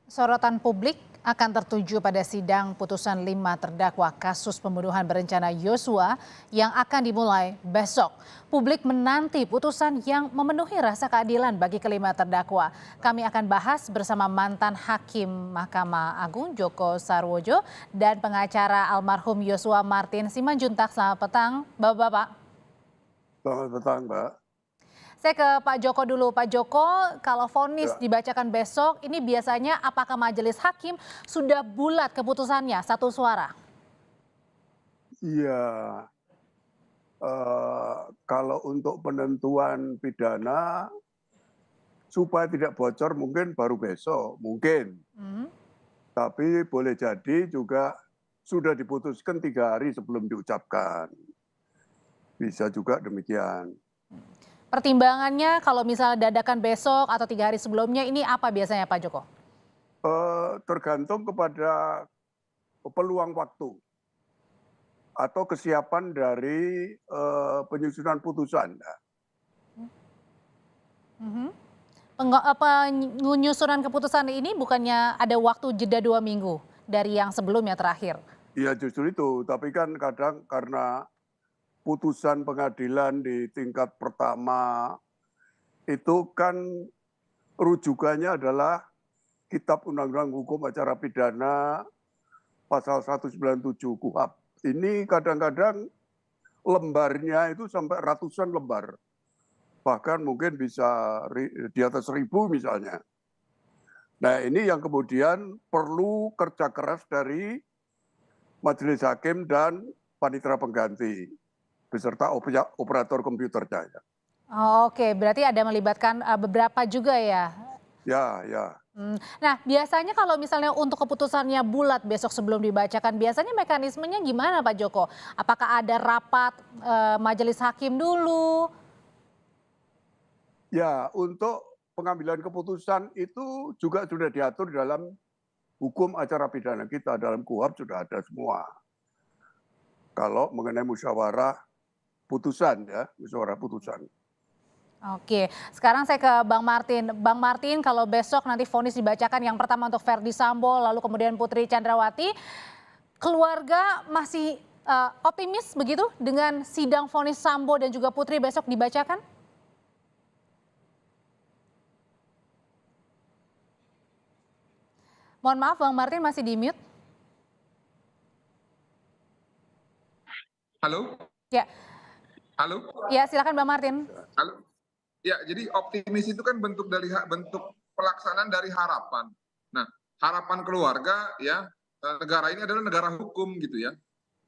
Sorotan publik akan tertuju pada sidang putusan 5 terdakwa kasus pembunuhan berencana Yosua yang akan dimulai besok. Publik menanti putusan yang memenuhi rasa keadilan bagi kelima terdakwa. Kami akan bahas bersama mantan Hakim Mahkamah Agung Joko Sarwojo dan pengacara almarhum Yosua Martin Simanjuntak. Selamat petang, Bapak-bapak. Selamat petang, Mbak. Saya ke Pak Joko dulu. Pak Joko, kalau vonis Ya, dibacakan besok, ini biasanya apakah majelis hakim sudah bulat keputusannya satu suara? iya. Kalau untuk penentuan pidana supaya tidak bocor mungkin baru besok, mungkin. Hmm. Tapi boleh jadi juga sudah diputuskan 3 hari sebelum diucapkan. Bisa juga demikian. Pertimbangannya kalau misalnya dadakan besok atau 3 hari sebelumnya ini apa biasanya Pak Joko? Tergantung kepada peluang waktu atau kesiapan dari penyusunan putusan. Penyusunan keputusan ini bukannya ada waktu jeda 2 minggu dari yang sebelumnya terakhir? Iya justru itu, tapi kan kadang karena putusan pengadilan di tingkat pertama itu kan rujukannya adalah Kitab Undang-Undang Hukum Acara Pidana pasal 197 KUHP. Ini kadang-kadang lembarnya itu sampai ratusan lembar. Bahkan mungkin bisa di atas 1.000 misalnya. Nah ini yang kemudian perlu kerja keras dari majelis hakim dan panitera pengganti beserta operator komputernya. Oke, berarti ada melibatkan beberapa juga ya. Ya, ya. Nah, biasanya kalau misalnya untuk keputusannya bulat besok sebelum dibacakan, biasanya mekanismenya gimana Pak Joko? Apakah ada rapat majelis hakim dulu? Ya, untuk pengambilan keputusan itu juga sudah diatur dalam hukum acara pidana kita, dalam KUHP sudah ada semua. Kalau mengenai musyawarah putusan ya, musyawarah putusan. Oke, sekarang saya ke Bang Martin. Bang Martin, kalau besok nanti vonis dibacakan yang pertama untuk Verdi Sambo, lalu kemudian Putri Chandrawati, keluarga masih optimis begitu dengan sidang vonis Sambo dan juga Putri besok dibacakan? Mohon maaf, Bang Martin masih di mute. Halo, Ya, halo, ya silakan Bang Martin. halo. Ya, jadi optimis itu kan bentuk pelaksanaan dari harapan. Nah, harapan keluarga ya, negara ini adalah negara hukum gitu ya.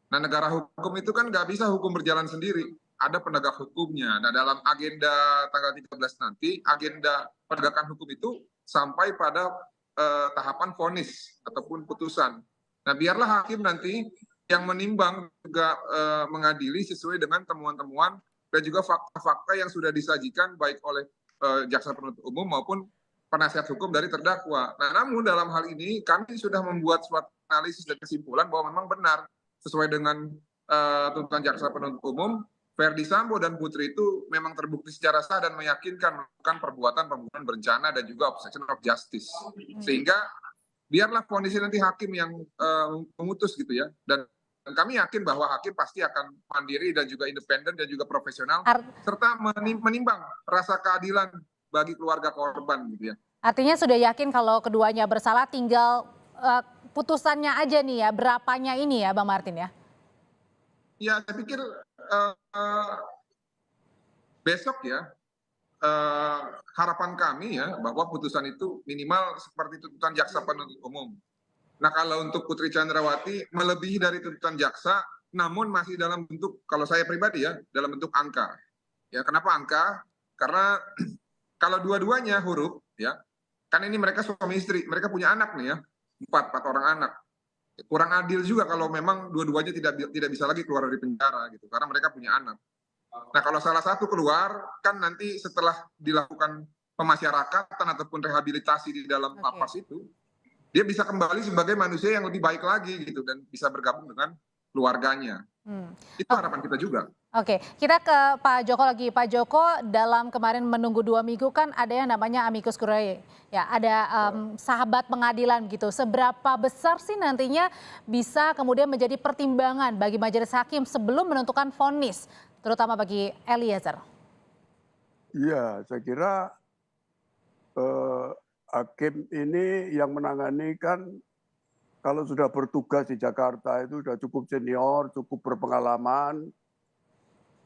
Nah, negara hukum itu kan nggak bisa hukum berjalan sendiri. Ada penegak hukumnya. Nah, dalam agenda tanggal 13 nanti, agenda penegakan hukum itu sampai pada tahapan vonis ataupun putusan. Nah, biarlah hakim nanti yang menimbang juga mengadili sesuai dengan temuan-temuan dan juga fakta-fakta yang sudah disajikan baik oleh jaksa penuntut umum maupun penasihat hukum dari terdakwa. Nah, namun dalam hal ini kami sudah membuat suatu analisis dan kesimpulan bahwa memang benar sesuai dengan tuntutan jaksa penuntut umum, Verdi Sambo dan Putri itu memang terbukti secara sah dan meyakinkan melakukan perbuatan pembunuhan berencana dan juga obstruction of justice. Sehingga biarlah kondisi nanti hakim yang memutus gitu ya. Dan kami yakin bahwa hakim pasti akan mandiri dan juga independen dan juga profesional serta menimbang rasa keadilan bagi keluarga korban gitu ya. Artinya sudah yakin kalau keduanya bersalah, tinggal putusannya aja nih ya, berapanya ini ya Bang Martin ya? Ya, saya pikir besok ya, harapan kami ya bahwa putusan itu minimal seperti tuntutan jaksa penuntut umum. Nah, kalau untuk Putri Chandrawati melebihi dari tuntutan jaksa, namun masih dalam bentuk, kalau saya pribadi ya, dalam bentuk angka. Ya, kenapa angka? Karena kalau dua-duanya huruf, ya, kan ini mereka suami istri, mereka punya anak nih ya, empat orang anak. Kurang adil juga kalau memang dua-duanya tidak bisa lagi keluar dari penjara gitu, karena mereka punya anak. Nah, kalau salah satu keluar, kan nanti setelah dilakukan pemasyarakatan ataupun rehabilitasi di dalam lapas itu, dia bisa kembali sebagai manusia yang lebih baik lagi gitu dan bisa bergabung dengan keluarganya. Itu harapan kita juga. Oke, kita ke Pak Joko lagi. Pak Joko, dalam kemarin menunggu 2 minggu kan ada yang namanya amicus curiae. Ya, ada sahabat pengadilan gitu. Seberapa besar sih nantinya bisa kemudian menjadi pertimbangan bagi majelis hakim sebelum menentukan vonis, terutama bagi Eliezer? Iya, saya kira hakim ini yang menangani kan kalau sudah bertugas di Jakarta itu sudah cukup senior, cukup berpengalaman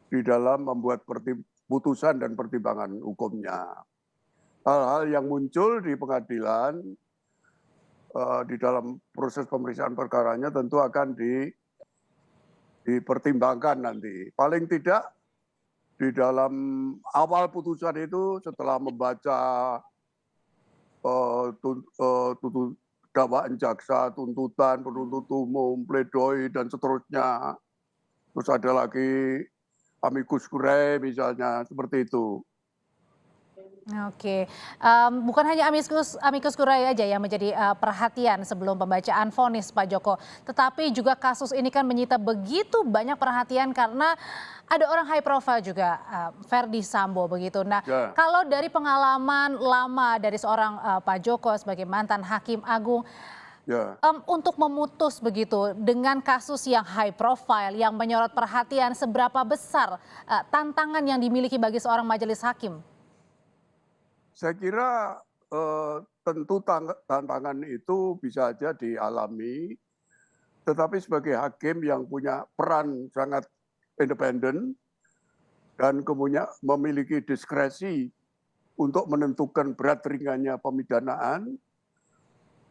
di dalam membuat putusan dan pertimbangan hukumnya. Hal-hal yang muncul di pengadilan di dalam proses pemeriksaan perkaranya tentu akan dipertimbangkan nanti. Paling tidak di dalam awal putusan itu setelah membaca dakwaan jaksa, tuntutan, penuntut umum, pledoi dan seterusnya. Terus ada lagi amicus curiae misalnya, seperti itu. Oke, bukan hanya amicus curiae aja yang menjadi perhatian sebelum pembacaan vonis, Pak Joko, tetapi juga kasus ini kan menyita begitu banyak perhatian karena ada orang high profile juga, Verdi Sambo begitu. Nah, kalau dari pengalaman lama dari seorang Pak Joko sebagai mantan hakim agung, untuk memutus begitu dengan kasus yang high profile, yang menyorot perhatian, seberapa besar tantangan yang dimiliki bagi seorang majelis hakim? Saya kira tentu tantangan itu bisa saja dialami, tetapi sebagai hakim yang punya peran sangat independen dan kemudian memiliki diskresi untuk menentukan berat ringannya pemidanaan,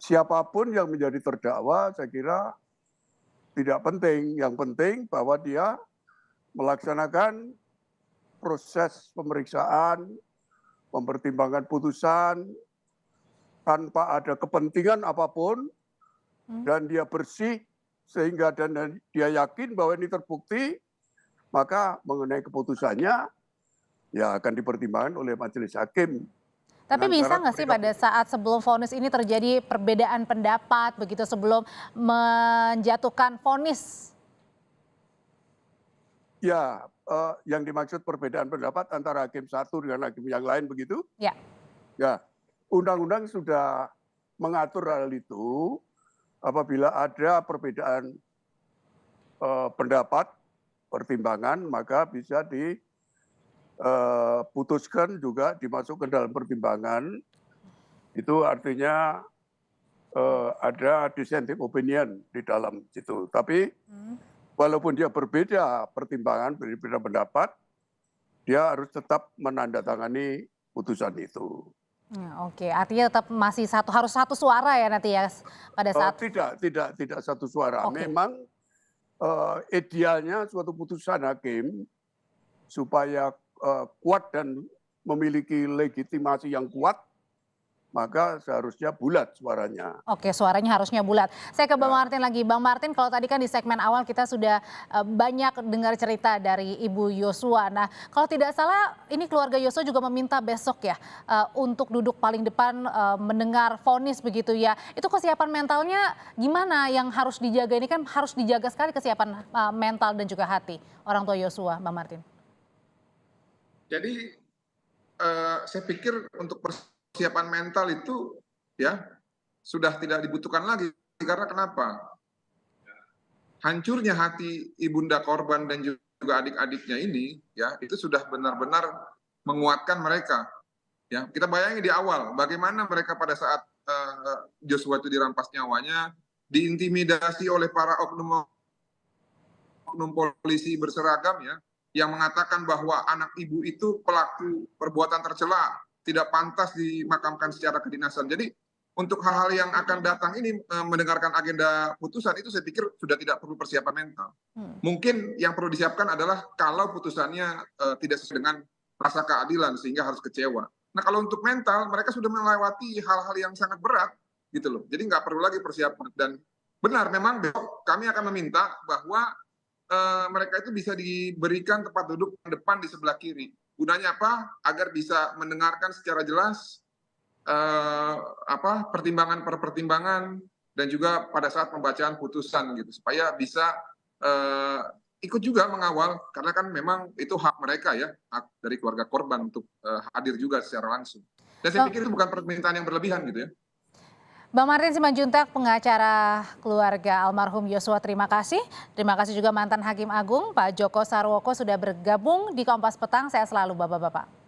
siapapun yang menjadi terdakwa saya kira tidak penting. Yang penting bahwa dia melaksanakan proses pemeriksaan, mempertimbangkan putusan tanpa ada kepentingan apapun, dan dia bersih sehingga dan dia yakin bahwa ini terbukti, maka mengenai keputusannya ya akan dipertimbangkan oleh majelis hakim. Tapi bisa nggak sih pada saat sebelum vonis ini terjadi perbedaan pendapat begitu sebelum menjatuhkan vonis? Ya, yang dimaksud perbedaan pendapat antara hakim satu dengan hakim yang lain begitu? Ya. Ya, undang-undang sudah mengatur hal itu. Apabila ada perbedaan pendapat, pertimbangan, maka bisa putuskan juga dimasukkan dalam pertimbangan. Itu artinya ada dissenting opinion di dalam situ. Tapi walaupun dia berbeda pertimbangan, berbeda pendapat, dia harus tetap menandatangani putusan itu. Oke, artinya tetap masih harus satu suara ya nanti ya pada saat. Tidak satu suara. Memang idealnya suatu putusan hakim supaya kuat dan memiliki legitimasi yang kuat, maka seharusnya bulat suaranya. Oke, suaranya harusnya bulat. Saya ke Bang Martin lagi. Bang Martin, kalau tadi kan di segmen awal kita sudah banyak dengar cerita dari Ibu Yosua. Nah, kalau tidak salah ini keluarga Yosua juga meminta besok ya untuk duduk paling depan mendengar vonis begitu ya. Itu kesiapan mentalnya gimana yang harus dijaga? Ini kan harus dijaga sekali kesiapan mental dan juga hati orang tua Yosua, Bang Martin. Jadi saya pikir untuk persiapan mental itu ya sudah tidak dibutuhkan lagi, karena kenapa? Hancurnya hati ibunda korban dan juga adik-adiknya ini ya itu sudah benar-benar menguatkan mereka. Ya, kita bayangin di awal bagaimana mereka pada saat Joshua itu dirampas nyawanya, diintimidasi oleh para oknum polisi berseragam ya, yang mengatakan bahwa anak ibu itu pelaku perbuatan tercela, tidak pantas dimakamkan secara kedinasan. Jadi untuk hal-hal yang akan datang ini mendengarkan agenda putusan itu saya pikir sudah tidak perlu persiapan mental. Mungkin yang perlu disiapkan adalah kalau putusannya tidak sesuai dengan rasa keadilan sehingga harus kecewa. Nah kalau untuk mental mereka sudah melewati hal-hal yang sangat berat gitu loh. Jadi nggak perlu lagi persiapan. Dan benar memang besok kami akan meminta bahwa mereka itu bisa diberikan tempat duduk depan di sebelah kiri. Gunanya apa? Agar bisa mendengarkan secara jelas pertimbangan per pertimbangan dan juga pada saat pembacaan putusan gitu, supaya bisa ikut juga mengawal karena kan memang itu hak mereka ya, hak dari keluarga korban untuk hadir juga secara langsung. Dan saya pikir itu bukan permintaan yang berlebihan gitu ya. Bang Martin Simanjuntak, pengacara keluarga almarhum Yosua, terima kasih. Terima kasih juga mantan Hakim Agung Pak Joko Sarwoko sudah bergabung di Kompas Petang. Sehat selalu Bapak-bapak.